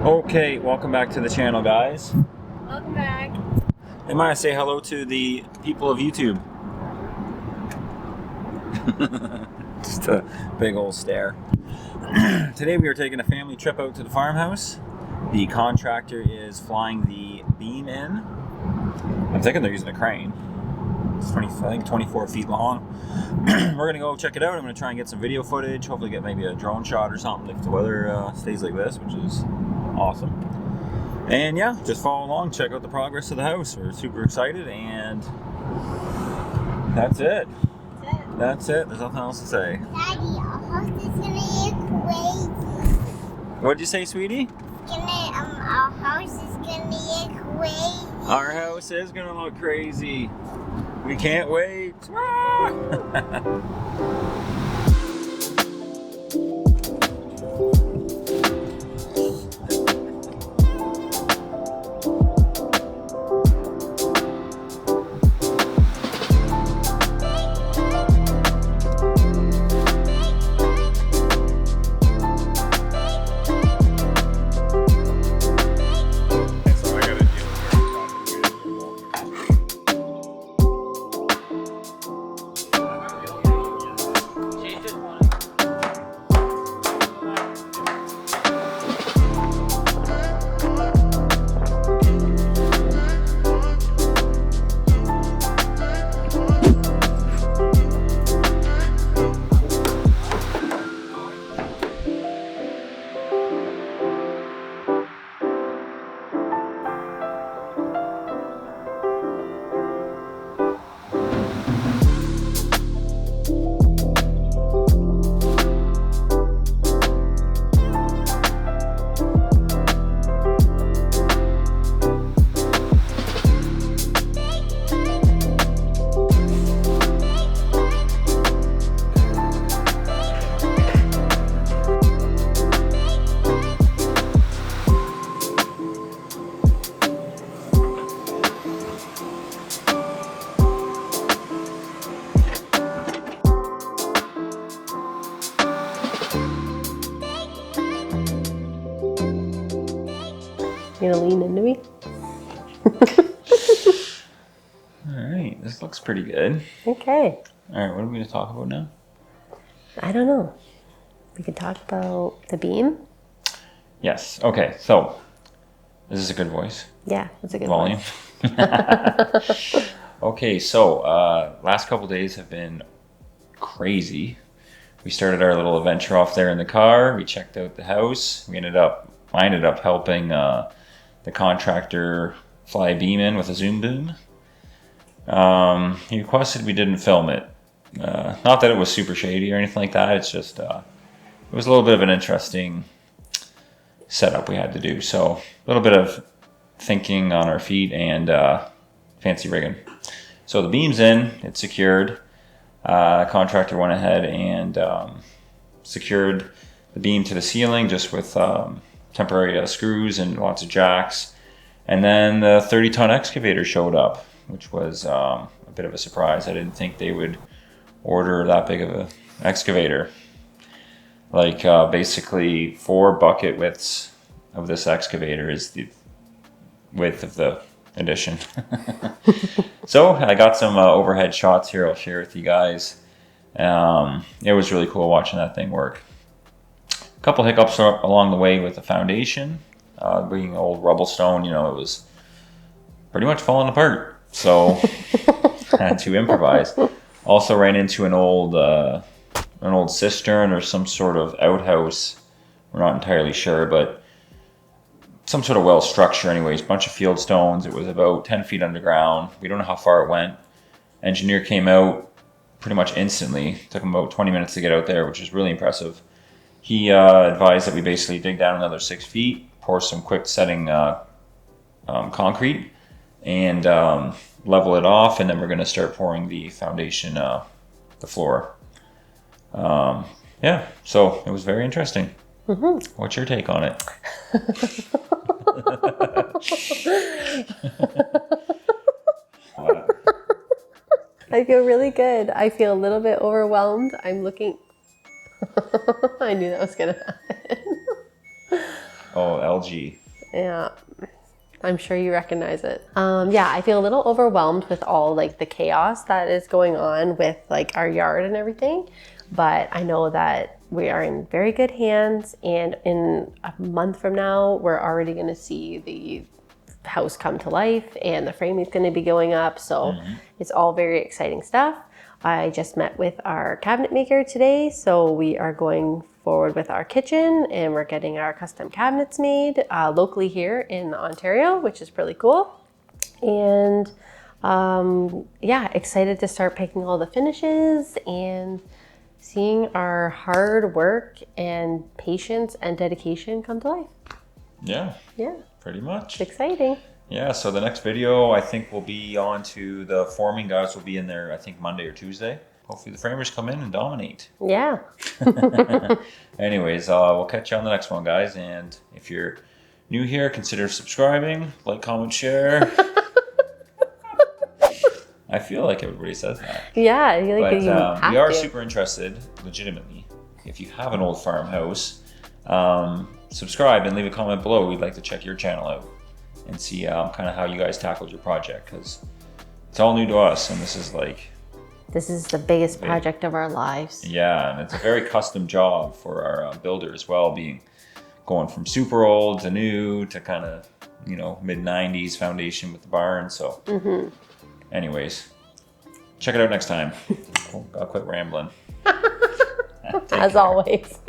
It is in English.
Okay, welcome back to the channel, guys. Welcome back. Hey, Maya, say hello to the people of YouTube. Just a big old stare. Today we are taking a family trip out to the farmhouse. The contractor is flying the beam in. I'm thinking they're using a crane. It's 24 feet long. We're gonna go check it out. I'm gonna try and get some video footage. Hopefully get maybe a drone shot or something if the weather stays like this, which is awesome. And yeah, just follow along, check out the progress of the house. We're super excited, and that's it. That's it. There's nothing else to say. Daddy, our house is gonna get crazy. What did you say, sweetie? Our house is gonna get crazy. Our house is gonna look crazy. We can't wait. You gonna lean into me? Alright, this looks pretty good. Okay. Alright, what are we going to talk about now? I don't know. We could talk about the beam. Yes, okay, so this is a good voice. Yeah, that's a good Volume. Okay, so last couple days have been crazy. We started our little adventure off there in the car. We checked out the house. I ended up helping the contractor fly a beam in with a zoom boom. He requested we didn't film it. Not that it was super shady or anything like that. It's just it was a little bit of an interesting setup we had to do. So a little bit of thinking on our feet and fancy rigging. So the beam's in, it's secured. Contractor went ahead and secured the beam to the ceiling just with temporary screws and lots of jacks. And then the 30-ton excavator showed up, which was a bit of a surprise. I didn't think they would order that big of an excavator. Like basically 4 bucket widths of this excavator is the width of the addition. So I got some overhead shots here I'll share with you guys. It was really cool watching that thing work. A couple hiccups along the way with the foundation. Being old rubble stone, it was pretty much falling apart. So I had to improvise. Also ran into an old cistern or some sort of outhouse. We're not entirely sure, but some sort of well structure anyways. Bunch of field stones. It was about 10 feet underground. We don't know how far it went. Engineer came out pretty much instantly. Took him about 20 minutes to get out there, which is really impressive. He advised that we basically dig down another 6 feet, pour some quick setting concrete, and level it off, and then we're going to start pouring the foundation, the floor. Yeah, so it was very interesting. Mm-hmm. What's your take on it? I feel really good. I feel a little bit overwhelmed. I'm looking. I knew that was going to happen. Oh, LG. Yeah. I'm sure you recognize it. Yeah, I feel a little overwhelmed with all like the chaos that is going on with like our yard and everything. But I know that we are in very good hands, and in a month from now, we're already going to see the house come to life and the framing is going to be going up. So it's all very exciting stuff. I just met with our cabinet maker today, so we are going forward with our kitchen and we're getting our custom cabinets made locally here in Ontario, which is really cool. And yeah, excited to start picking all the finishes and seeing our hard work and patience and dedication come to life. Yeah. Yeah. Pretty much. It's exciting. Yeah, so the next video I think will be on to the forming. Guys will be in there I think Monday or Tuesday. Hopefully the framers come in and dominate. Yeah. Anyways, we'll catch you on the next one, guys. And if you're new here, consider subscribing, like, comment, share. I feel like everybody says that. Yeah, you like But you have we are to. super interested, legitimately. If you have an old farmhouse, subscribe and leave a comment below. We'd like to check your channel out and see kind of how you guys tackled your project, because it's all new to us, and this is like... This is the biggest project of our lives. Yeah, and it's a very custom job for our builder as well, going from super old to new to kind of, you know, mid-90s foundation with the barn. So anyways, check it out next time. I'll quit rambling. As always.